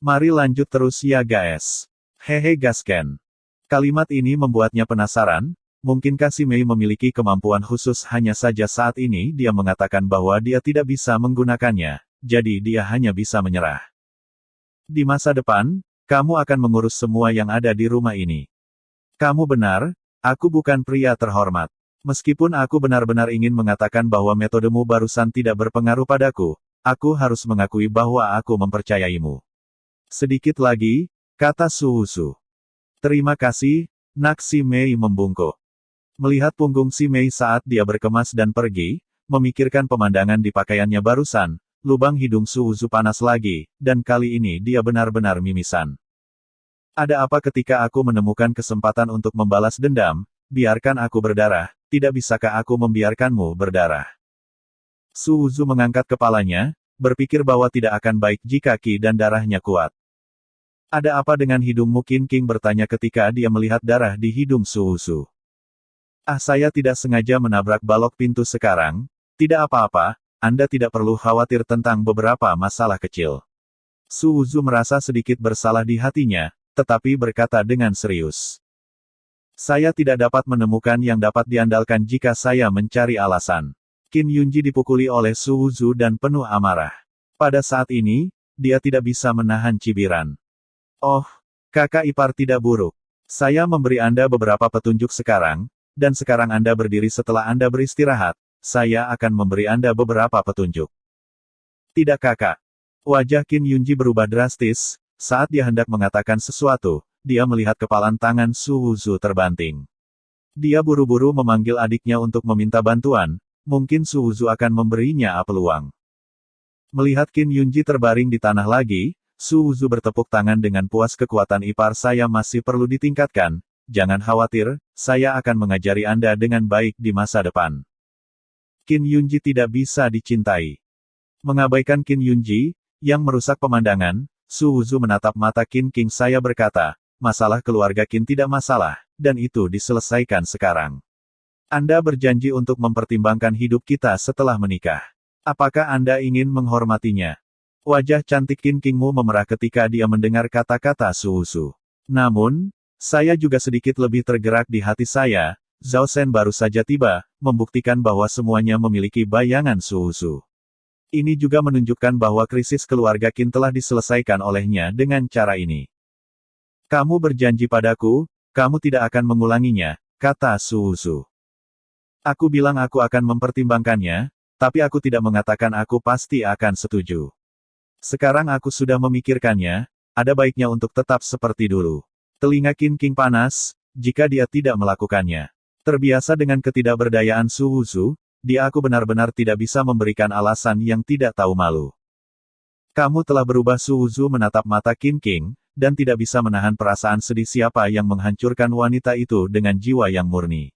Mari lanjut terus ya guys. Hehe gasken. Kalimat ini membuatnya penasaran, mungkinkah si Mei memiliki kemampuan khusus hanya saja saat ini dia mengatakan bahwa dia tidak bisa menggunakannya, jadi dia hanya bisa menyerah. Di masa depan, kamu akan mengurus semua yang ada di rumah ini. Kamu benar, aku bukan pria terhormat. Meskipun aku benar-benar ingin mengatakan bahwa metodemu barusan tidak berpengaruh padaku, aku harus mengakui bahwa aku mempercayaimu. Sedikit lagi, kata Su Wuzu. Terima kasih, nak. Si Mei membungkuk. Melihat punggung si Mei saat dia berkemas dan pergi, memikirkan pemandangan di pakaiannya barusan, lubang hidung Su Wuzu panas lagi, dan kali ini dia benar-benar mimisan. Ada apa ketika aku menemukan kesempatan untuk membalas dendam, biarkan aku berdarah, tidak bisakah aku membiarkanmu berdarah? Su Wuzu mengangkat kepalanya, berpikir bahwa tidak akan baik jika ki dan darahnya kuat. Ada apa dengan hidungmu? Qin King bertanya ketika dia melihat darah di hidung Su Wuzu. Saya tidak sengaja menabrak balok pintu sekarang, tidak apa-apa, Anda tidak perlu khawatir tentang beberapa masalah kecil. Su Wuzu merasa sedikit bersalah di hatinya, tetapi berkata dengan serius. Saya tidak dapat menemukan yang dapat diandalkan jika saya mencari alasan. Qin Yunji dipukuli oleh Su Wuzu dan penuh amarah. Pada saat ini, dia tidak bisa menahan cibiran. Oh, kakak ipar tidak buruk. Saya memberi Anda beberapa petunjuk sekarang, dan sekarang Anda berdiri setelah Anda beristirahat, saya akan memberi Anda beberapa petunjuk. Tidak kakak. Wajah Qin Yunji berubah drastis, saat dia hendak mengatakan sesuatu, dia melihat kepalan tangan Su Wuzu terbanting. Dia buru-buru memanggil adiknya untuk meminta bantuan, mungkin Su Wuzu akan memberinya peluang. Melihat Qin Yunji terbaring di tanah lagi, Su Wuzu bertepuk tangan dengan puas. Kekuatan ipar saya masih perlu ditingkatkan, jangan khawatir, saya akan mengajari Anda dengan baik di masa depan. Qin Yunji tidak bisa dicintai. Mengabaikan Qin Yunji, yang merusak pemandangan, Su Wuzu menatap mata Qin King. Saya berkata, masalah keluarga Qin tidak masalah, dan itu diselesaikan sekarang. Anda berjanji untuk mempertimbangkan hidup kita setelah menikah. Apakah Anda ingin menghormatinya? Wajah cantik Qin Kingmu memerah ketika dia mendengar kata-kata Su Wuzu. Namun, saya juga sedikit lebih tergerak di hati saya. Zhao Shen baru saja tiba, membuktikan bahwa semuanya memiliki bayangan Su Wuzu. Ini juga menunjukkan bahwa krisis keluarga Qin telah diselesaikan olehnya dengan cara ini. Kamu berjanji padaku, kamu tidak akan mengulanginya, kata Su Wuzu. Aku bilang aku akan mempertimbangkannya, tapi aku tidak mengatakan aku pasti akan setuju. Sekarang aku sudah memikirkannya, ada baiknya untuk tetap seperti dulu. Telinga Qin King panas, jika dia tidak melakukannya. Terbiasa dengan ketidakberdayaan Su Wuzu, aku benar-benar tidak bisa memberikan alasan yang tidak tahu malu. Kamu telah berubah. Su Wuzu menatap mata Qin King, dan tidak bisa menahan perasaan sedih. Siapa yang menghancurkan wanita itu dengan jiwa yang murni.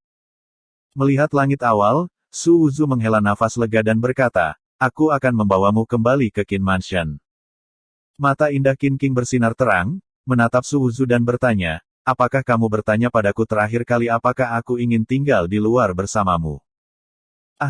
Melihat langit awal, Su Wuzu menghela nafas lega dan berkata, aku akan membawamu kembali ke Qin Mansion. Mata indah Qin King bersinar terang, menatap Su Wuzu dan bertanya, apakah kamu bertanya padaku terakhir kali apakah aku ingin tinggal di luar bersamamu?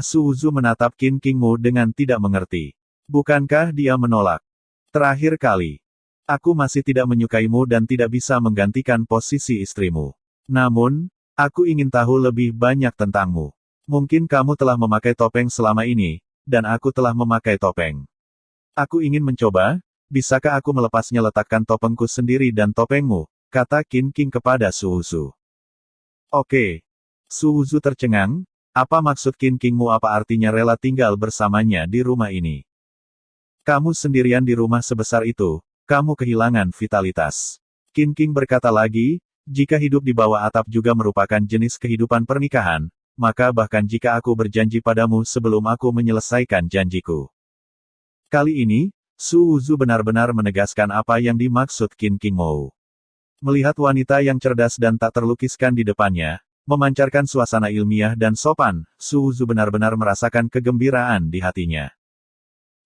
Su Wuzu menatap Qin Kingmu dengan tidak mengerti. Bukankah dia menolak? Terakhir kali. Aku masih tidak menyukaimu dan tidak bisa menggantikan posisi istrimu. Namun, aku ingin tahu lebih banyak tentangmu. Mungkin kamu telah memakai topeng selama ini, dan aku telah memakai topeng. Aku ingin mencoba, bisakah aku melepasnya? Letakkan topengku sendiri dan topengmu, kata Qin King kepada Su Wuzu. Oke. Su Wuzu tercengang, apa maksud Qin Kingmu? Apa artinya rela tinggal bersamanya di rumah ini? Kamu sendirian di rumah sebesar itu. Kamu kehilangan vitalitas. Qin King berkata lagi, jika hidup di bawah atap juga merupakan jenis kehidupan pernikahan, maka bahkan jika aku berjanji padamu sebelum aku menyelesaikan janjiku. Kali ini, Su Wuzu benar-benar menegaskan apa yang dimaksud Qin Kingmu. Melihat wanita yang cerdas dan tak terlukiskan di depannya, memancarkan suasana ilmiah dan sopan, Su Wuzu benar-benar merasakan kegembiraan di hatinya.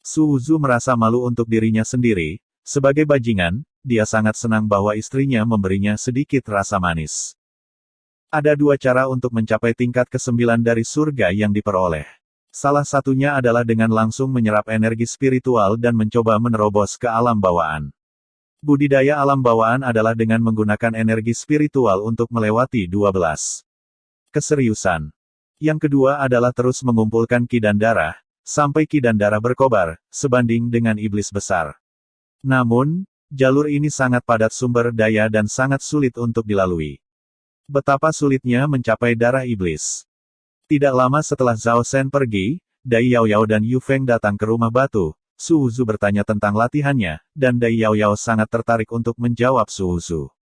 Su Wuzu merasa malu untuk dirinya sendiri. Sebagai bajingan, dia sangat senang bahwa istrinya memberinya sedikit rasa manis. Ada dua cara untuk mencapai tingkat ke-9 dari surga yang diperoleh. Salah satunya adalah dengan langsung menyerap energi spiritual dan mencoba menerobos ke alam bawaan. Budidaya alam bawaan adalah dengan menggunakan energi spiritual untuk melewati 12 keseriusan. Yang kedua adalah terus mengumpulkan ki dan darah, sampai ki dan darah berkobar, sebanding dengan iblis besar. Namun, jalur ini sangat padat sumber daya dan sangat sulit untuk dilalui. Betapa sulitnya mencapai darah iblis. Tidak lama setelah Zhao Shen pergi, Dai Yaoyao dan Yu Feng datang ke rumah batu. Su Wuzu bertanya tentang latihannya, dan Dai Yaoyao sangat tertarik untuk menjawab Su Wuzu.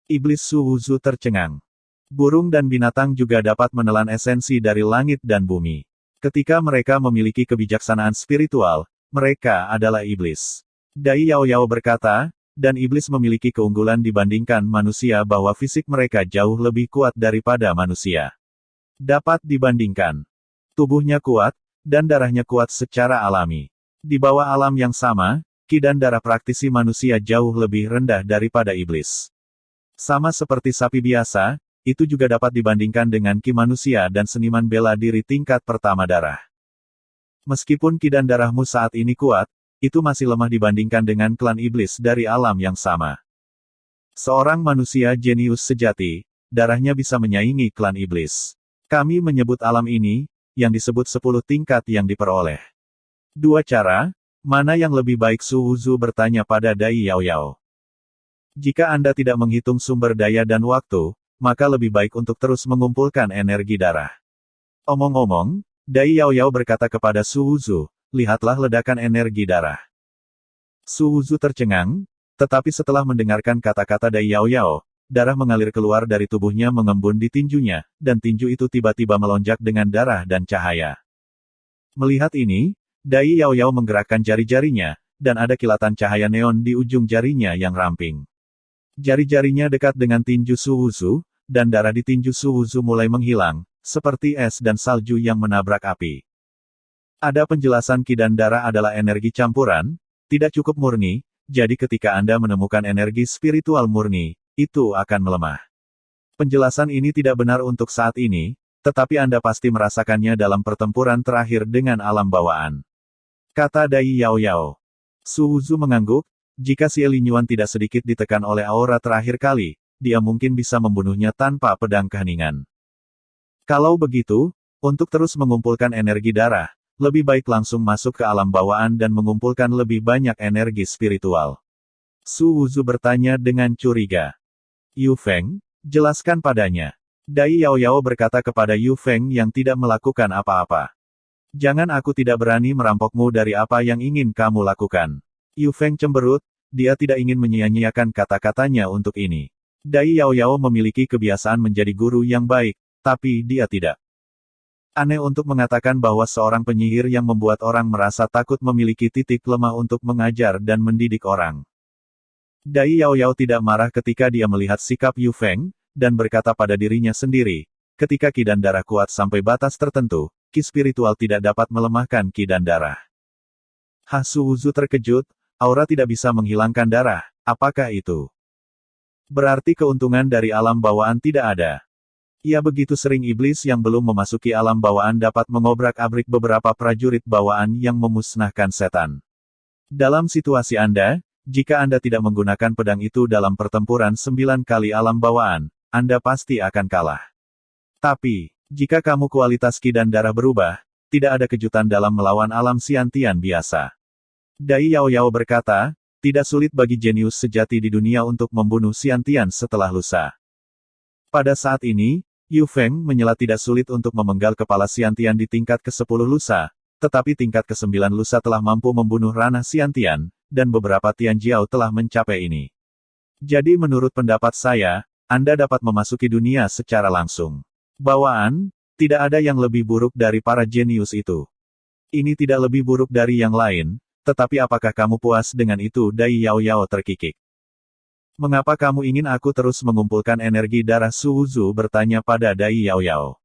Iblis Su Wuzu tercengang. Burung dan binatang juga dapat menelan esensi dari langit dan bumi. Ketika mereka memiliki kebijaksanaan spiritual, mereka adalah iblis. Dai Yaoyao berkata, dan iblis memiliki keunggulan dibandingkan manusia bahwa fisik mereka jauh lebih kuat daripada manusia. Dapat dibandingkan. Tubuhnya kuat, dan darahnya kuat secara alami. Di bawah alam yang sama, ki dan darah praktisi manusia jauh lebih rendah daripada iblis. Sama seperti sapi biasa, itu juga dapat dibandingkan dengan ki manusia dan seniman bela diri tingkat pertama darah. Meskipun ki dan darahmu saat ini kuat, itu masih lemah dibandingkan dengan klan iblis dari alam yang sama. Seorang manusia jenius sejati, darahnya bisa menyaingi klan iblis. Kami menyebut alam ini, yang disebut 10 tingkat yang diperoleh. 2 cara, mana yang lebih baik? Su Wuzu bertanya pada Dai Yaoyao. Jika Anda tidak menghitung sumber daya dan waktu, maka lebih baik untuk terus mengumpulkan energi darah. Omong-omong, Dai Yaoyao berkata kepada Su Wuzu, lihatlah ledakan energi darah. Su Wuzu tercengang, tetapi setelah mendengarkan kata-kata Dai Yaoyao, darah mengalir keluar dari tubuhnya mengembun di tinjunya, dan tinju itu tiba-tiba melonjak dengan darah dan cahaya. Melihat ini, Dai Yaoyao menggerakkan jari-jarinya, dan ada kilatan cahaya neon di ujung jarinya yang ramping. Jari-jarinya dekat dengan tinju Su Wuzu, dan darah di tinju Su Wuzu mulai menghilang, seperti es dan salju yang menabrak api. Ada penjelasan ki dan darah adalah energi campuran, tidak cukup murni, jadi ketika Anda menemukan energi spiritual murni, itu akan melemah. Penjelasan ini tidak benar untuk saat ini, tetapi Anda pasti merasakannya dalam pertempuran terakhir dengan alam bawaan. Kata Dai Yaoyao. Su Wuzu mengangguk. Jika Xie Linyuan tidak sedikit ditekan oleh aura terakhir kali, dia mungkin bisa membunuhnya tanpa pedang keheningan. Kalau begitu, untuk terus mengumpulkan energi darah, lebih baik langsung masuk ke alam bawaan dan mengumpulkan lebih banyak energi spiritual. Su Wuzu bertanya dengan curiga. Yu Feng, jelaskan padanya. Dai Yaoyao berkata kepada Yu Feng yang tidak melakukan apa-apa. Jangan, aku tidak berani merampokmu dari apa yang ingin kamu lakukan. Yu Feng cemberut, dia tidak ingin menyia-nyiakan kata-katanya untuk ini. Dai Yaoyao memiliki kebiasaan menjadi guru yang baik, tapi dia tidak. Aneh untuk mengatakan bahwa seorang penyihir yang membuat orang merasa takut memiliki titik lemah untuk mengajar dan mendidik orang. Dai Yaoyao tidak marah ketika dia melihat sikap Yu Feng, dan berkata pada dirinya sendiri, ketika ki dan darah kuat sampai batas tertentu, ki spiritual tidak dapat melemahkan ki dan darah. Su Wuzu terkejut. Aura tidak bisa menghilangkan darah, apakah itu? Berarti keuntungan dari alam bawaan tidak ada. Ia begitu sering iblis yang belum memasuki alam bawaan dapat mengobrak-abrik beberapa prajurit bawaan yang memusnahkan setan. Dalam situasi Anda, jika Anda tidak menggunakan pedang itu dalam pertempuran 9 kali alam bawaan, Anda pasti akan kalah. Tapi, jika kamu kualitas ki dan darah berubah, tidak ada kejutan dalam melawan alam Xiantian biasa. Dai Yaoyao berkata, tidak sulit bagi jenius sejati di dunia untuk membunuh Xiantian setelah lusa. Pada saat ini, Yu Feng menyela tidak sulit untuk memenggal kepala Xiantian di tingkat ke-10 lusa, tetapi tingkat ke-9 lusa telah mampu membunuh ranah Xiantian, dan beberapa Tianjiao telah mencapai ini. Jadi menurut pendapat saya, Anda dapat memasuki dunia secara langsung. Bawaan, tidak ada yang lebih buruk dari para jenius itu. Ini tidak lebih buruk dari yang lain. Tetapi apakah kamu puas dengan itu? Dai Yaoyao terkikik. Mengapa kamu ingin aku terus mengumpulkan energi darah? Su Wuzu bertanya pada Dai Yaoyao.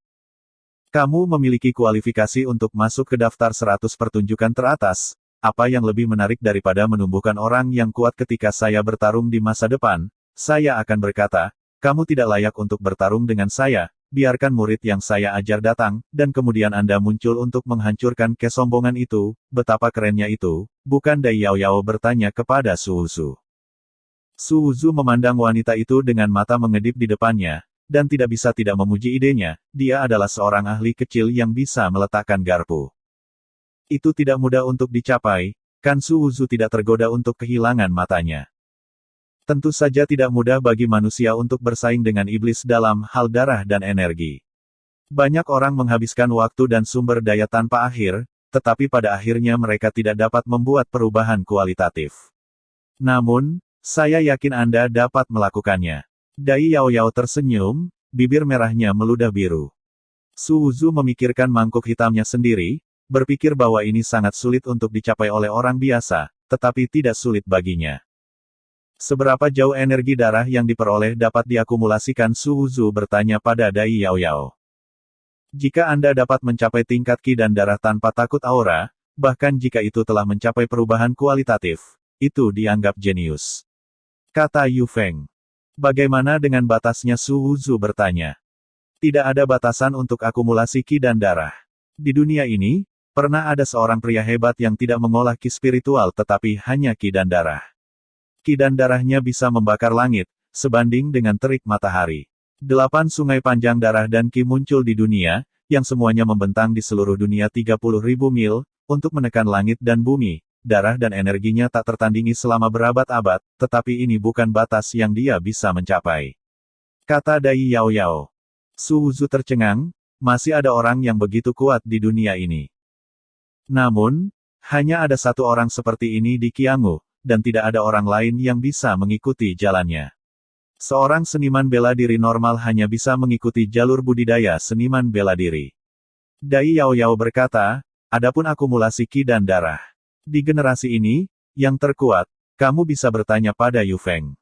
Kamu memiliki kualifikasi untuk masuk ke daftar 100 pertunjukan teratas, apa yang lebih menarik daripada menumbuhkan orang yang kuat ketika saya bertarung di masa depan? Saya akan berkata, kamu tidak layak untuk bertarung dengan saya, biarkan murid yang saya ajar datang, dan kemudian Anda muncul untuk menghancurkan kesombongan itu, betapa kerennya itu, bukan? Dai Yaoyao bertanya kepada Su Wuzu. Su Wuzu memandang wanita itu dengan mata mengedip di depannya, dan tidak bisa tidak memuji idenya, dia adalah seorang ahli kecil yang bisa meletakkan garpu. Itu tidak mudah untuk dicapai, kan Su Wuzu tidak tergoda untuk kehilangan matanya. Tentu saja tidak mudah bagi manusia untuk bersaing dengan iblis dalam hal darah dan energi. Banyak orang menghabiskan waktu dan sumber daya tanpa akhir, tetapi pada akhirnya mereka tidak dapat membuat perubahan kualitatif. Namun, saya yakin Anda dapat melakukannya. Dai Yao Yao tersenyum, bibir merahnya meludah biru. Su Wuzu memikirkan mangkuk hitamnya sendiri, berpikir bahwa ini sangat sulit untuk dicapai oleh orang biasa, tetapi tidak sulit baginya. Seberapa jauh energi darah yang diperoleh dapat diakumulasikan? Su Wuzu bertanya pada Dai Yao Yao. Jika Anda dapat mencapai tingkat Qi dan darah tanpa takut aura, bahkan jika itu telah mencapai perubahan kualitatif, itu dianggap jenius. Kata Yu Feng. Bagaimana dengan batasnya? Su Wuzu bertanya. Tidak ada batasan untuk akumulasi Qi dan darah. Di dunia ini, pernah ada seorang pria hebat yang tidak mengolah Qi spiritual tetapi hanya Qi dan darah. Qi dan darahnya bisa membakar langit, sebanding dengan terik matahari. 8 sungai panjang darah dan Qi muncul di dunia, yang semuanya membentang di seluruh dunia 30.000 mil, untuk menekan langit dan bumi. Darah dan energinya tak tertandingi selama berabad-abad, tetapi ini bukan batas yang dia bisa mencapai. Kata Dai Yao Yao. Su Wuzu tercengang, masih ada orang yang begitu kuat di dunia ini. Namun, hanya ada satu orang seperti ini di Qianghu, dan tidak ada orang lain yang bisa mengikuti jalannya. Seorang seniman bela diri normal hanya bisa mengikuti jalur budidaya seniman bela diri. Dai Yao Yao berkata, adapun akumulasi Qi dan darah. Di generasi ini, yang terkuat, kamu bisa bertanya pada Yu Feng.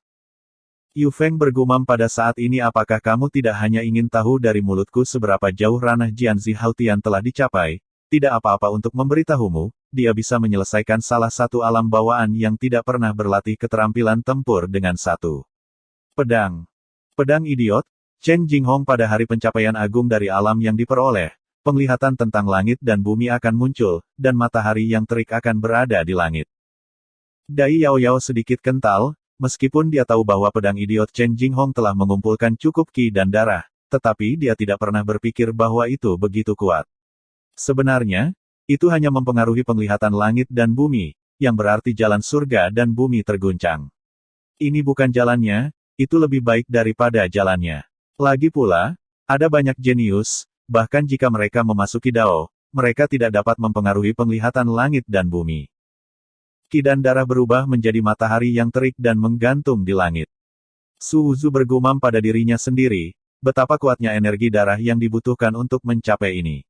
Yu Feng bergumam pada saat ini, apakah kamu tidak hanya ingin tahu dari mulutku seberapa jauh ranah Jianzi Haotian telah dicapai? Tidak apa-apa untuk memberitahumu, dia bisa menyelesaikan salah satu alam bawaan yang tidak pernah berlatih keterampilan tempur dengan satu pedang. Pedang idiot, Chen Jinghong. Pada hari pencapaian agung dari alam yang diperoleh, penglihatan tentang langit dan bumi akan muncul, dan matahari yang terik akan berada di langit. Dai Yao Yao sedikit kental, meskipun dia tahu bahwa pedang idiot Chen Jinghong telah mengumpulkan cukup Qi dan darah, tetapi dia tidak pernah berpikir bahwa itu begitu kuat. Sebenarnya, itu hanya mempengaruhi penglihatan langit dan bumi, yang berarti jalan surga dan bumi terguncang. Ini bukan jalannya, itu lebih baik daripada jalannya. Lagi pula, ada banyak jenius, bahkan jika mereka memasuki Dao, mereka tidak dapat mempengaruhi penglihatan langit dan bumi. Qi dan darah berubah menjadi matahari yang terik dan menggantung di langit. Su Wuzu bergumam pada dirinya sendiri, betapa kuatnya energi darah yang dibutuhkan untuk mencapai ini.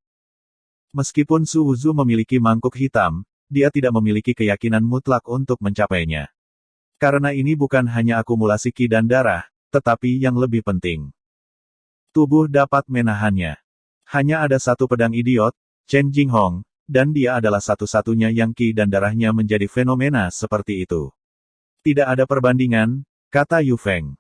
Meskipun Su Wuzu memiliki mangkuk hitam, dia tidak memiliki keyakinan mutlak untuk mencapainya. Karena ini bukan hanya akumulasi Qi dan darah, tetapi yang lebih penting. Tubuh dapat menahannya. Hanya ada satu pedang idiot, Chen Jinghong, dan dia adalah satu-satunya yang Qi dan darahnya menjadi fenomena seperti itu. Tidak ada perbandingan, kata Yu Feng.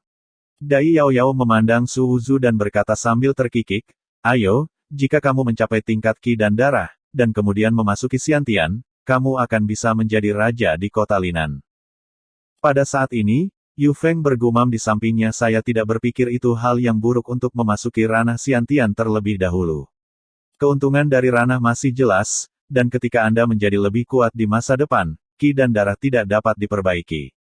Dai Yao Yao memandang Su Wuzu dan berkata sambil terkikik, ayo, jika kamu mencapai tingkat Qi dan darah, dan kemudian memasuki Xiantian, kamu akan bisa menjadi raja di kota Linan. Pada saat ini, Yu Feng bergumam di sampingnya, saya tidak berpikir itu hal yang buruk untuk memasuki ranah Xiantian terlebih dahulu. Keuntungan dari ranah masih jelas, dan ketika Anda menjadi lebih kuat di masa depan, Qi dan darah tidak dapat diperbaiki.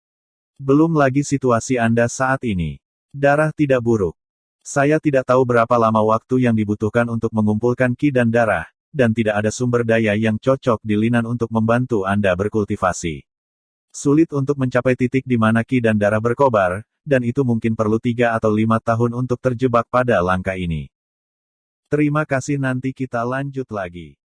Belum lagi situasi Anda saat ini. Darah tidak buruk. Saya tidak tahu berapa lama waktu yang dibutuhkan untuk mengumpulkan Qi dan darah, dan tidak ada sumber daya yang cocok di Linan untuk membantu Anda berkultivasi. Sulit untuk mencapai titik di mana Qi dan darah berkobar, dan itu mungkin perlu 3 atau 5 tahun untuk terjebak pada langkah ini. Terima kasih, nanti kita lanjut lagi.